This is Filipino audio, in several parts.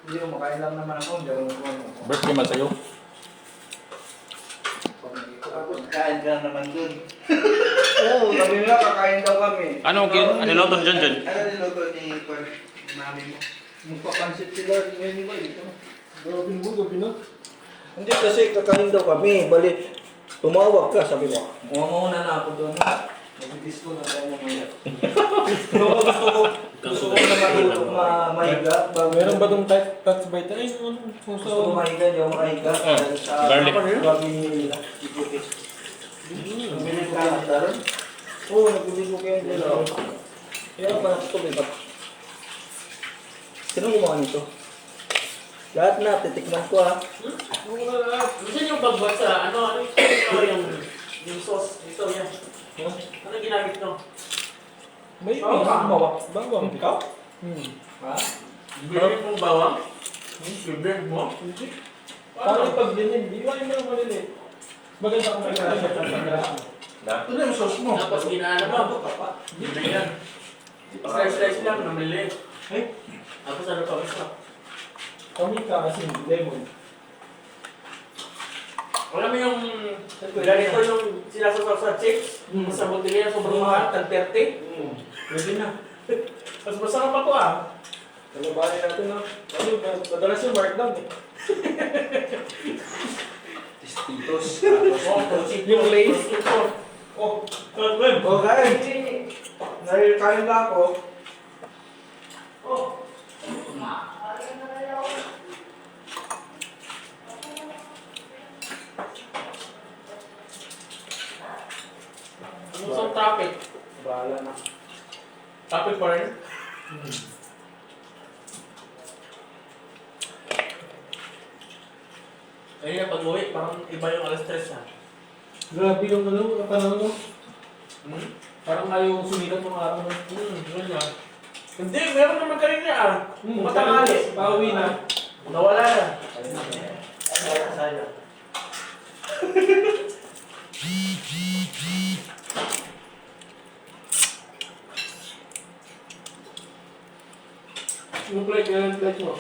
Hindi ko makain lang naman ako, hindi ako naman ako. Birthday man sa'yo. Tapos kain ka naman dun. Oo, sabi nila kakain daw kami. Ano niluto ni John John? Ano niluto ni mami mo? Magpapansit sila ngayon ba dito? Gabi na. Hindi kasi kakain daw kami. Bali, tumawag ka, sabi mo. Muna na ako doon. Nag-diss ko na tayo mamaya. Gusto ko na matulog mahiga. Meron ba itong touch bite? Ay, Gusto ko mahiga, hindi ako mahiga. Garlic. Gabi iputis. Nagbili ko kayo ng taron? Oo, nagbili ko kayo ng taron. Kaya pa natutulog ba? Sino gumawa nito? Lahat na, titikman ko ha. Gusto niyo pagbasa, ano yung sauce, ito yan. Ano ginamit nyo? may Oo, gumawa. Bawang. Ikaw? Ha? Ginamit mong bawang? Favorite mo? Parang pag ganyan, di ba yung mga maliliit? Maganda kung may kaya Ano yung sauce mo? Tapos ginaana mo? Hindi yan. Slice lang, namili. Tapos ano pa gusto? kami ka kasi lemon. Alam mo yung ganito yung sinasasaw sa chips? Sa botelya, sobrang mahal, tag 30. Pwede na. Mas masarap ako ah. Kalabanin natin na. Ano, madalas yung markdown eh. Tistitos. Yung lace. Oh, O kain. Dahil kain na ako. Ano sa traffic? Bahala na. Traffic pa rin? Ayun, pag uwi, parang iba yung alas 3 na. grabe yung ano, panahon mo. Hmm? Parang ayaw sumikat ng araw mo. Yun nga. Hindi, meron naman kanina ah. Matangali. Pauwi na. Nawala na. Yung plate, yung plate mo.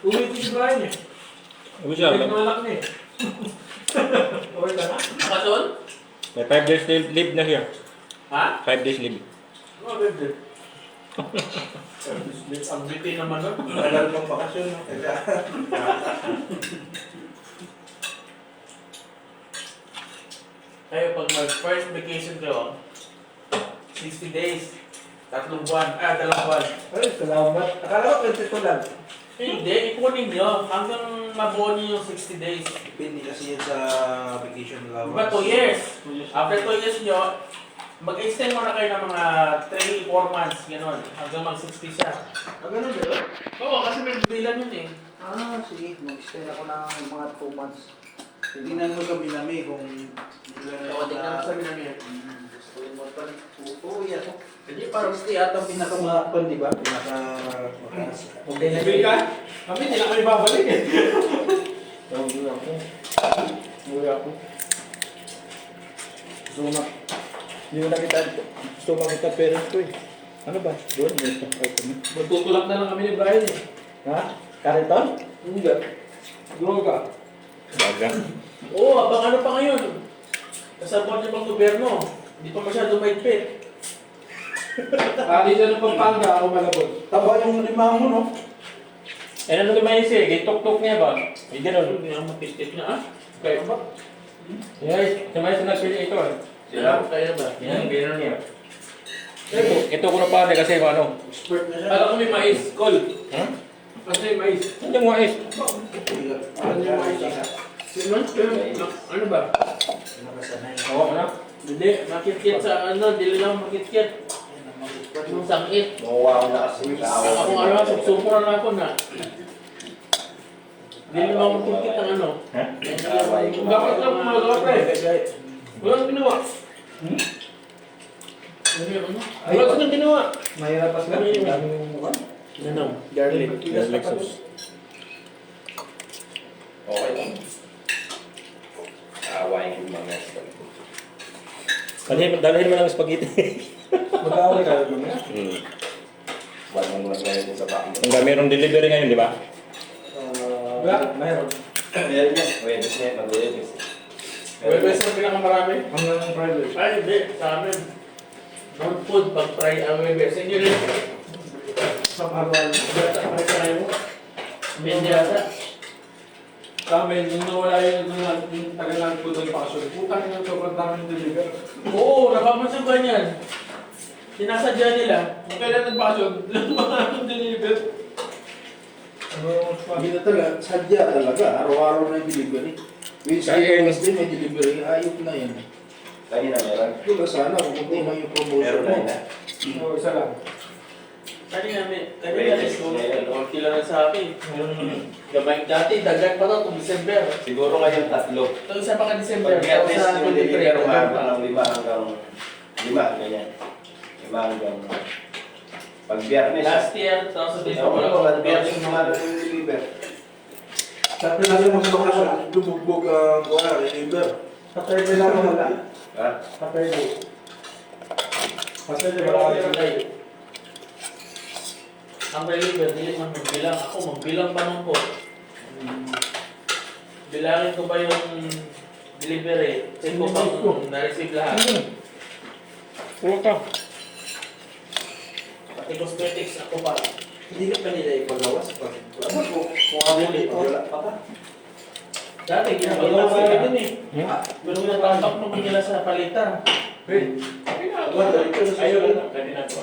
Uwi ko si Brian eh. Uwi siya. Plate ng anak niya eh. Uwi ka na? Nakatol? May 5 days leave na siya. Ha? 5 days leave. Ano bebe? Ang biti naman nun. Tagal pang bakasyon. No? Kayo pag mag-first vacation kayo, 60 days, 3 buwan, 2 buwan. Ay, salamat. Akala ko 22 lang. Hindi, ipunin nyo hanggang mabuo nyo yung 60 days. Depende kasi yan sa vacation allowance. Diba 2 years? After 2 years nyo, mag-extend muna kayo ng mga 3-4 months, gano'n, hanggang mag-60 siya. Ah, ganun ba yun? Oo, kasi may bilan yun eh. Ah, sige. Mag-stay ako ng mga 2 months. Tingnan mo sa Minami kung Oo, tingnan mo sa Minami. Gusto mo pa rin. Oo, yan. Hindi, parang Stay ata ang pinaka-makapal, di ba? Pinaka-mataas. Okay na Uwi ka? Kami, hindi na kami babalik eh. Uwi ako. Uwi ako. Gusto mo na. Hindi ko nakita. Gusto mo makita parents ko eh. Ano ba? Doon, may open. Magtutulak na lang kami ni Brian eh. Ha? Kariton? Hindi. Grow ka. Baga. Oo, abang ano pa ngayon. Kasabot niyo pang gobyerno. Hindi pa masyado maigpit. Ali siya ng Pampanga o Malabon. Taba yung lima mo, no? Eh, ano naman yung siya? Gitok-tok niya ba? May gano'n. Hindi ako mapitit na ah. Kaya ba? Yes, sa may nagpili ito eh. Sila? Kaya ba? Yan, gano'n niya. Ito ko na pare kasi ano. Expert na siya. Kala ko may mais. Call. Ha? Kasi may mais. Hindi mo eh. Ano yung mga isa? Sino? Ano ba? Nakasanay. Oo, ano? Hindi, makit-kit sa ano, dili lang makit-kit. Yung sakit. Mawawa na kasi. Ako ano, sugsumpuran na ako na. Dili lang makit-kit ang ano. Ha? Bakit lang gumagawa pre? Walang ginawa. Ano yun? Wala ko nang ginawa. Mahirap pa sila. Ang dami yung mukha. Ano? Garlic. Garlic sauce. Okay lang. Aawain yung mga Dalhin mo ng spaghetti. Mag-aaway kayo doon. Hmm. Buwan mo muna ngayon sa back. Hanggang mayroong delivery ngayon, di ba? Mayroon. Meron yan. Webes na yan. Mag-webes. Webes ang pinakamarami. Hanggang private. Ay, hindi. Sa amin. Good food, pag-fry ang webes. Hindi rin. Sa pagkawan. Pag-fry mo. Hindi ata. Sa amin, nung nawala yung tagal-lang po doon pakasyon, putang yung sobrang daming deliver. Oo, napapansin ba niyan? Sinasadya nila. Kung kailan nagbakasyon, maraming deliver. Hindi na talaga, sadya talaga. Araw-araw na yung delivery. Wednesday may delivery. Ayok na yan. Kanina meron. Kaya sana kung kunti lang yung promotion Meron mo. na. Oo, isa lang. Kanina okay lang sa akin. Gabay dati, dagat pa to, December. Siguro ngayon 3. Ito isa pa ka December. Pag Biyernes sa yung 23, deliver, umabot dagat pa. ng 5 hanggang 5, ganyan. 5 hanggang... Pag Biyernes, Last year, 2018, wala wala ko, ko pag Biyernes naman yung deliver. Sabi na yung mga bakasyon, lumugbog ang kuha, deliver. Saturday lang wala. Ha? Saturday. Saturday Pero wala. okay kayo. Ang deliver, hindi man magbilang. Ako, magbilang pa nung ko. Bilangin ko ba yung delivery? Check ko pang na-receive lahat. Puro ka. Pati cosmetics, ako pa. Hindi ka pa nila ipagawas. Kung ako dito, wala pa ka. Dati, ginagawa ko yun eh. Pero natatak naman nila sa palitan. Ayun, kanina ko.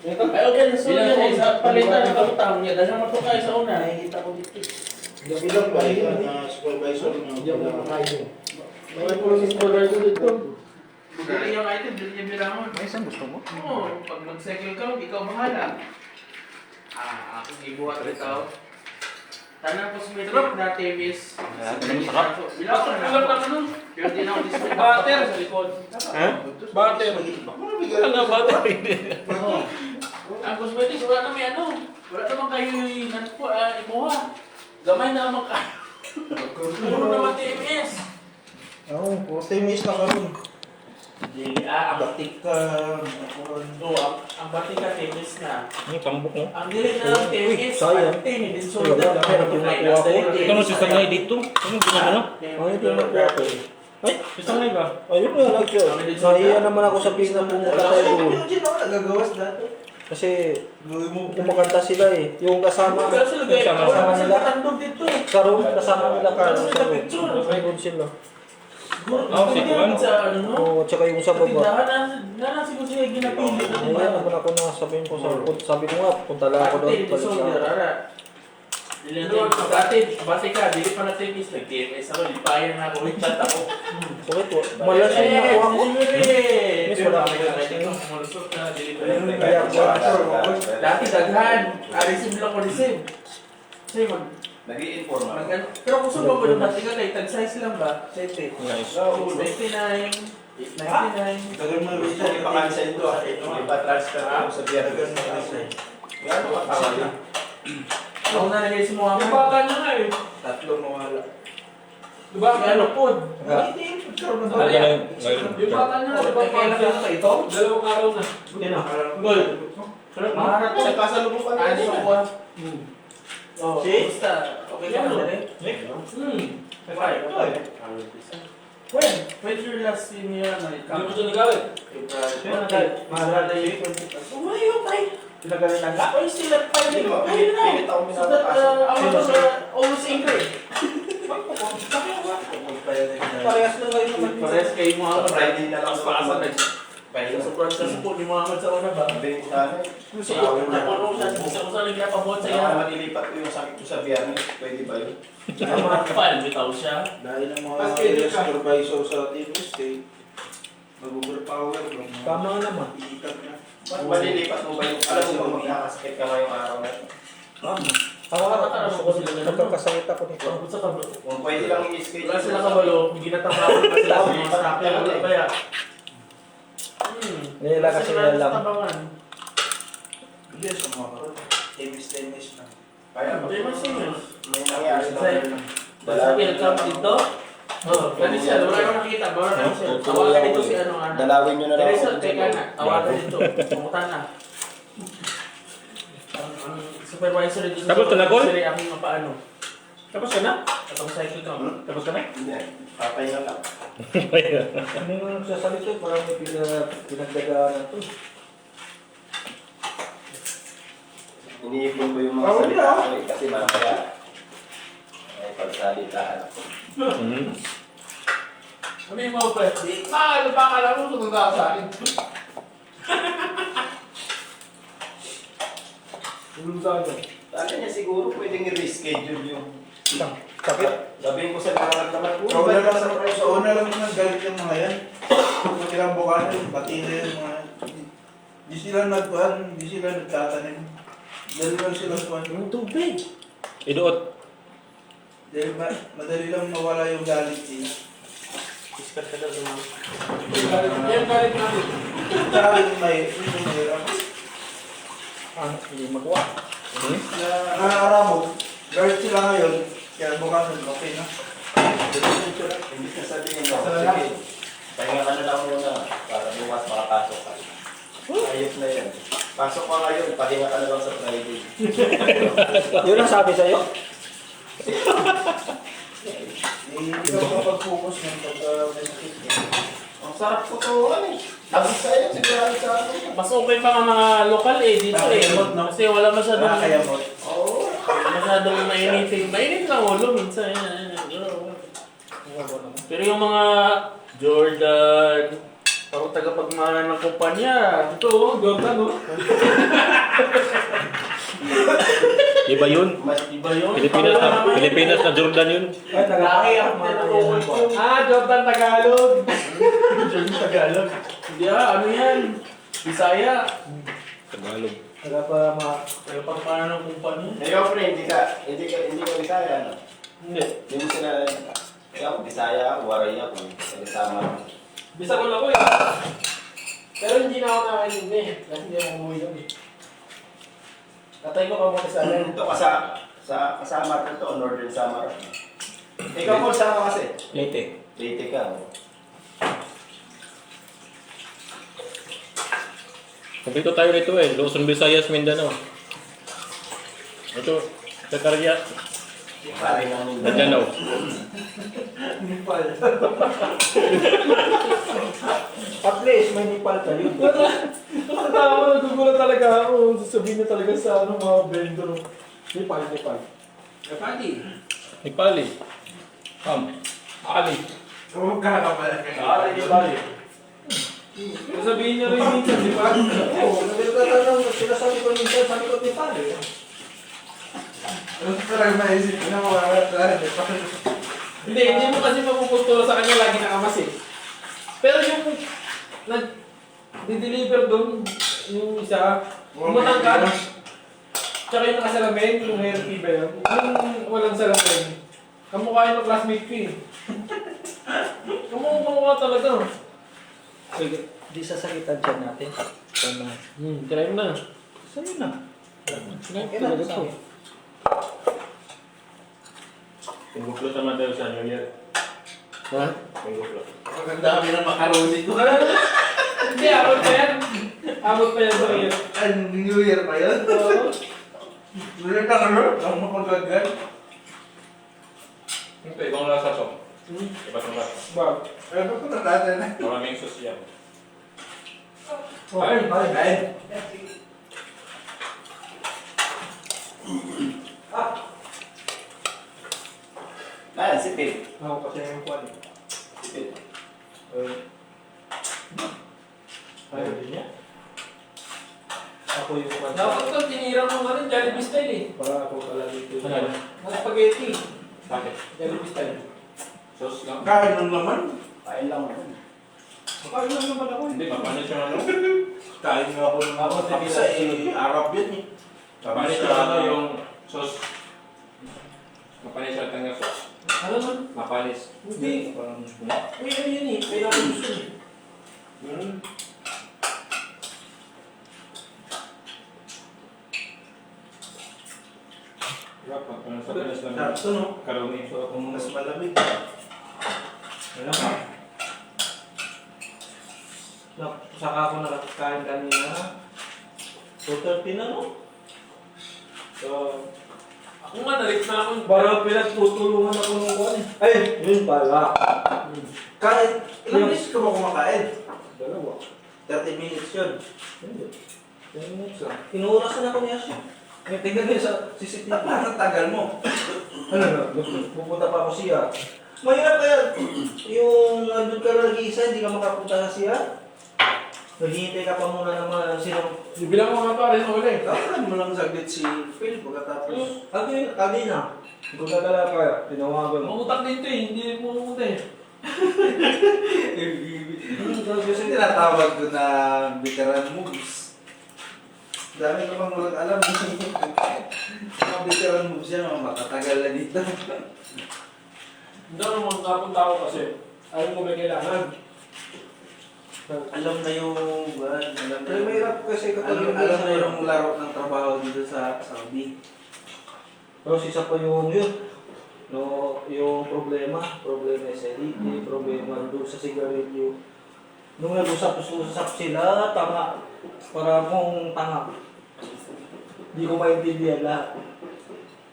Ay, okay, so yan eh, sa palitan ng kaputang niya. Dahil naman po kayo sa una. Nakikita ko dito. Gabi lang ba na supervisor ng Hindi ako nakakain. May process ko rin dito. Bumili yung item, bili niya bilangon. May isang gusto mo? Oo, pag mag-cycle ka, ikaw bahala. Ako ibuhat rin tao. Tanang cosmetic dati is... masarap. Bilang ko na lang ano. Pero di na ako display. Butter. Sa likod. Ha? Butter. Ano ba ito? Oo. Ang cosmetics, wala na may ano. Wala naman kayo imuha. Gamay na naman kayo. Puro naman TMS. Oo, puro timis na karoon. Batik ka. Oo, ang batik ka TMS na. Ano, pambok mo? Ang dilit na lang TMS, sayang. pagting, din Wala, solda. dahil nakuha ko. Ito no, si Sanay dito. Ano, ginagano? Ay, ito na po ako. Ay, si Sanay ba? Ayun nga, nahiya naman ako sabihin na pumunta tayo doon. Nagagawas dati. Kasi kumakanta sila eh. Yung kasama, Kasama nila. Tandog dito. sa room, kasama nila Carlos sa room. Doon sila. Si Juan. Sa ano, no? Oo, at saka yung sa baba. Tindahan na siguro siya ginapili. Nahiya naman ako na sabihin ko sa sabi ko nga, punta lang ako doon. Balik ako. Dati, bati ka, dili pa natin is nag-TMS ako, lipayan na ako, nag-chat ako. Bakit? Malas yung nakuha ko. Miss, wala kami na dito, malusot na delivery. Dati daghan, receive lang ko receive. Kasi Nag-i-inform ako. pero kung saan ba po yung matiga kay tag-size lang ba? 7. Nice. 99, 99. Tagal mo rin siya, ipakansel ito ah. Ipa-transfer ako sa Biyernes. Gano'n ka tawag na? Ako na nagay si Muhammad. Yung bata niya nga eh. 3 mawala. Diba? Ano po? Ano ganun? Yung bata niya nga, diba? Kailan ka ito? Dalawang araw na. Gold. Maharap Sa kasalubong pa Ano rin. sa kuha? Oh, basta. Okay ka na rin? When? When's your last in your Hindi mo siya nagalit. Mahal na yung 20. Umayo tayo. Pinagalit lang. Ay, sila pa rin. Hindi mo, Ayun na. pilit ako So that, minapapasok. almost angry. Parehas na kayo naman. Parehas kayo Muhammad. Friday na lang. Paasa na. Sobrang sa support ni Muhammad sa una ba? Sabi ko sana, Kasi napuno siya. Isa ko sana ginapabot sa kaya iya. manilipat ko yung sakit ko sa Biyernes. Pwede ba yun? File, bitaw siya. Dahil ang mga Mas supervisor sa team state, mag-overpower. Tama nga naman. Iikat na. Mas manilipat mo ba yung alam mo ba magkakasakit ka ngayong araw na ito? Ako gusto ko sila nagkakasakit ako nito. Sa kabalo. Kung pwede lang i-schedule. Wala sila kabalo, hindi natapakan na sila sa mga staff. Wala ba yan? Nila kasi nila lang. Tabangan. Yes, mga karoon. Temis na. Kaya ba? Hindi mo serious. May nangyari Sa na. pinagkap dito? Oo, ganun siya. Wala nang nakita. Bawala na siya. Tawagan dito si ano. Dalawin nyo na lang. Teresa, teka na. Tawagan dito. Pumutan na. supervisor dito Tapos ka na, Col? Sir, aking paano. Tapos ka na? Atong cycle ka. Tapos ka na? Hindi. Papahinga lang. Ano yung nagsasalita? Parang may pinagdagaan na to. Iniipon ko yung mga Bawal salita na. ko eh, kasi mamaya may pagsalitaan ako. Ano yung mga pwede? Ano pa akala mo tumanda ka sa akin? Tulong sa akin. Sana niya siguro pwedeng i-reschedule yung Sakit. sabihin ko sa nararamdaman ko. Sa una lang naman galit yung mga yan. Kung ilang bukanan, pati na yung mga... Di sila nagkuhan, di sila nagtatanim. Dahil lang sila kuhan. Yung tubig. Iduot. Dahil madali lang mawala yung galit nila. Iskat ka daw sa mga. Yan galit namin. Tsaka yung mahirap. Hindi makuha. Na naaramog, galit sila ngayon, kaya bukasan, okay na. Hindi ka sabihin mo. Sige. Pahinga ka na lang muna para bukas makapasok ka. Ayos na yan. Pasok ka ngayon, pahinga ka na lang sa Friday. Yun ang sabi sa'yo? Hindi ka makapag-focus ng pag-message niya. Ang sarap ko to, ano eh. Tapos sa'yo, sigurado sa akin. Mas okay pa nga mga lokal dito Nakakayamot, no? Kasi wala masyadong... Nakakayamot. Oo. Masyadong mainitin. Mainit lang ulo minsan. Pero yung mga Jordan, parang tagapagmana ng kumpanya. Ito, Jordan, no? Iba yun. Iba yun. Pilipinas na Jordan yun. Ay, Laki ang tinutukoy ko. Jordan Tagalog. Jordan Tagalog. Hindi ano yan? Bisaya. Tagalog. Wala pa mga... Tagapagmana ng kumpanya. Ngayon, pre, hindi ka Bisaya, ano? Hindi. Hindi mo sila, ako, Bisaya ako, Waray ako, nagsama ako. Bisa ko lang ko eh. Pero hindi na ako nakaintindi. Kasi hindi ako umuwi yun eh. Tatay ko kamuti sa akin. Ito sa Samar ito, Northern Samar. Ikaw po, saan ka kasi? Late. Leyte ka, oh. Kumpleto tayo nito eh. Luzon, Visayas, Mindanao. Ito, sa Karya, Pare ng Mindanao. Nipal. At least may nipal kayo. Nakatawa, nagugulat talaga ako. Sasabihin niya talaga sa mga vendor. Nepal. Nipali. Ali. Kumagkana pala kayo. di ba? Sasabihin niya rin minsan, di ba? Oo, nagtatanong, sinasabi ko minsan, sabi ko nipal eh. Ano talaga maisip ko na mawala Hindi mo kasi mapupusturo sa kanya lagi nakamas eh. Pero yung nag-deliver doon, yung isa, yung matangkad, tsaka yung nakasalamin, yung hair tea ba yun? Yung walang salamin. Kamukha yung classmate ko eh. Kamukha talaga. Sige, di sasakitan dyan natin. Tama. Try mo na. Sa'yo na. Okay na, sa akin. Pingguplo naman tayo sa New Year. Ha? Pingguplo. Ang dami ng macaroni ko. Hindi, abot pa yan. Abot pa yan sa iyo. New Year pa yun? Oo. Wala ka ano? Ang mapagagal. Ito, ibang lasa to. Iba't ibang lasa. Ba? Ano ko na natin eh? Maraming sauce yan. Ay. Ayan, si Pip. Ako kasi yung kwan eh. Si Pip. Ayaw din niya. Ako yung kwan. Dapat ito, tinira mo nga rin, Jollibee style eh. Para ako pala dito. Ano? Mga spaghetti. Bakit? Jollibee style. Sauce lang? Kain ng laman. Kain lang mo. Kain lang naman ako eh. Hindi, mapanis yung ano. Kain nga ako ng Ako, kapsa eh. Arab yun eh. Mapanis yung ano yung sauce. Mapanis yung tanga sauce. Ano nun? Mapanis. Hindi. Parang May ano yun eh. May nakugusto eh. Sarap, mapanis sa panis lang. Sarap to no? Karumi. So kung mas malamig. Wala ka. Saka ako nakakain kanina. 2:30 na no? So, Ako nga, nalit na ako. parang pinagtutulungan ako nung kuwan eh. Ay, yun pala. Kahit, ilang beses ka ba kumakain? Dalawa. 30 minutes yun. Hindi. 10 minutes lang. Inuurasan ako niya siya. Eh, tingnan niyo sa CCTV. Ba't parang tagal mo? Ano na? Pupunta pa ako siya. Mahirap kaya yung nandun ka na nag-iisa, hindi ka makapunta sa siya. Naghihintay ka pa muna naman sino. Bibilang ko nga pare sa uli. Tawagan mo lang saglit si Phil pagkatapos. Kanina. Kung nadala ka, tinawagan mo. Mamutak din ito eh, hindi mo mamutak eh. Kasi tinatawag ko na veteran moves. Dami ko bang walang alam. Mga veteran moves yan, mga makatagal na dito. Hindi ako naman kapunta ako kasi. Ayaw mo may kailangan. Alam na yung, alam na Pero mahirap kasi kapag alam na yung laro ng trabaho dito sa Saudi. Tapos isa pa yung yun. No, yung problema sa elite, problema doon sa sigarilyo. Nung nag-usap sila, tanga. Para akong tanga. Hindi ko maintindihan lahat.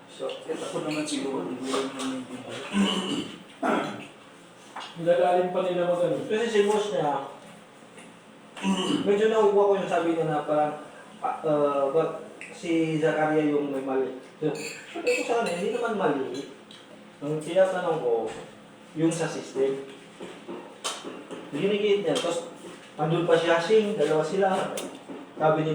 So, ito ko naman siguro, hindi ko naman Nilalalim pa nila mag ano. Kasi si boss niya, medyo nakukuha ko yung sabi niya na parang si Zakaria yung may mali. So, sabi ko sa kanya, hindi naman mali. Ang tinatanong ko, yung sa system. Ginikit niya, tapos andun pa siya, dalawa sila. Sabi ni